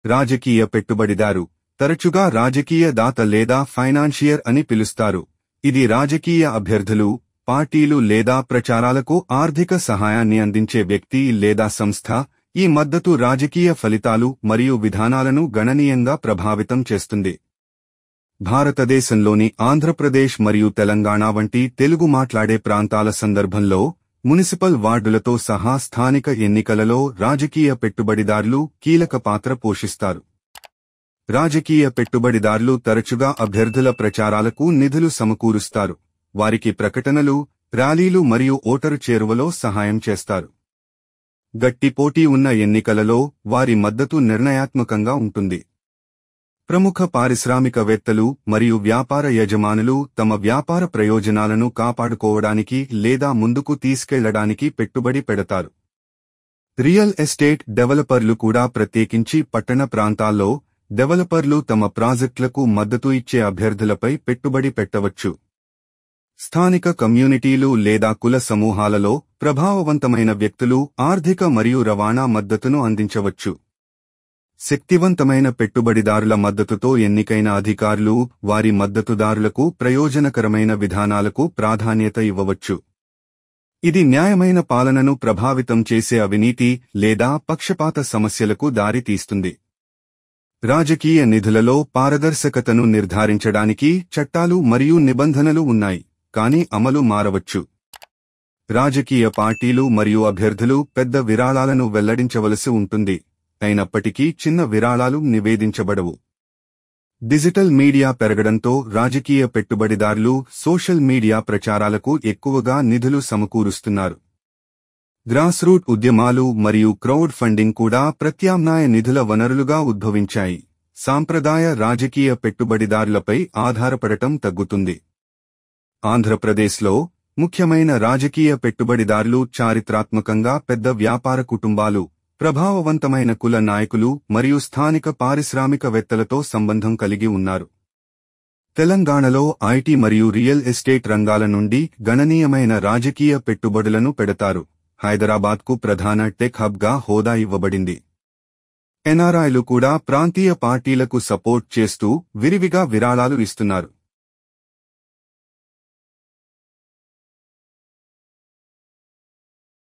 రాజకీయ పెట్టుబడిదారు తరచుగా రాజకీయ దాత లేదా ఫైనాన్షియర్ అని పిలుస్తారు. ఇది రాజకీయ అభ్యర్థులు, పార్టీలు లేదా ప్రచారాలకు ఆర్థిక సహాయాన్ని అందించే వ్యక్తి లేదా సంస్థ. ఈ మద్దతు రాజకీయ ఫలితాలు మరియు విధానాలను గణనీయంగా ప్రభావితం చేస్తుంది. భారతదేశంలోని ఆంధ్రప్రదేశ్ మరియు తెలంగాణ వంటి తెలుగు మాట్లాడే ప్రాంతాల సందర్భంలో మునిసిపల్ వార్డులతో సహా స్థానిక ఎన్నికలలో రాజకీయ పెట్టుబడిదారులు కీలక పాత్ర పోషిస్తారు. రాజకీయ పెట్టుబడిదారులు తరచుగా అభ్యర్థుల ప్రచారాలకు నిధులు సమకూరుస్తారు, వారికి ప్రకటనలు, ర్యాలీలు మరియు ఓటరు చేరువలో సహాయం చేస్తారు. గట్టి పోటీ ఉన్న ఎన్నికలలో వారి మద్దతు నిర్ణయాత్మకంగా ఉంటుంది. ప్రముఖ పారిశ్రామికవేత్తలు మరియు వ్యాపార యజమానులు తమ వ్యాపార ప్రయోజనాలను కాపాడుకోవడానికి లేదా ముందుకు తీసుకెళ్లడానికి పెట్టుబడి పెడతారు. రియల్ ఎస్టేట్ డెవలపర్లు కూడా, ప్రత్యేకించి పట్టణ ప్రాంతాల్లో డెవలపర్లు తమ ప్రాజెక్టులకు మద్దతు ఇచ్చే అభ్యర్థులపై పెట్టుబడి పెట్టవచ్చు. స్థానిక కమ్యూనిటీలు లేదా కుల సమూహాలలో ప్రభావవంతమైన వ్యక్తులు ఆర్థిక మరియు రవాణా మద్దతును అందించవచ్చు. శక్తివంతమైన పెట్టుబడిదారుల మద్దతుతో ఎన్నికైన అధికారులు వారి మద్దతుదారులకు ప్రయోజనకరమైన విధానాలకు ప్రాధాన్యత ఇవ్వవచ్చు. ఇది న్యాయమైన పాలనను ప్రభావితం చేసే అవినీతి లేదా పక్షపాత సమస్యలకు దారి తీస్తుంది. రాజకీయ నిధులలో పారదర్శకతను నిర్ధారించడానికి చట్టాలు మరియు నిబంధనలు ఉన్నాయి, కానీ అమలు మారవచ్చు. రాజకీయ పార్టీలు మరియు అభ్యర్థులు పెద్ద విరాళాలను వెల్లడించవలసి ఉంటుంది, అయినప్పటికీ చిన్న విరాళాలు నివేదించబడవు. డిజిటల్ మీడియా పెరగడంతో రాజకీయ పెట్టుబడిదారులు సోషల్ మీడియా ప్రచారాలకు ఎక్కువగా నిధులు సమకూరుస్తున్నారు. గ్రాస్రూట్ ఉద్యమాలు మరియు క్రౌడ్ ఫండింగ్ కూడా ప్రత్యామ్నాయ నిధుల వనరులుగా ఉద్భవించాయి. సాంప్రదాయ రాజకీయ పెట్టుబడిదారులపై ఆధారపడటం తగ్గుతుంది. ఆంధ్రప్రదేశ్లో ముఖ్యమైన రాజకీయ పెట్టుబడిదారులు చారిత్రాత్మకంగా పెద్ద వ్యాపార కుటుంబాలు, ప్రభావవంతమైన కుల నాయకులు మరియు స్థానిక పారిశ్రామికవేత్తలతో సంబంధం కలిగి ఉన్నారు. తెలంగాణలో ఐటీ మరియు రియల్ ఎస్టేట్ రంగాల నుండి గణనీయమైన రాజకీయ పెట్టుబడులను పెడతారు. హైదరాబాద్కు ప్రధాన టెక్ హబ్గా హోదా ఇవ్వబడింది. ఎన్ఆర్ఐలు కూడా ప్రాంతీయ పార్టీలకు సపోర్ట్ చేస్తూ విరివిగా విరాళాలు ఇస్తున్నారు.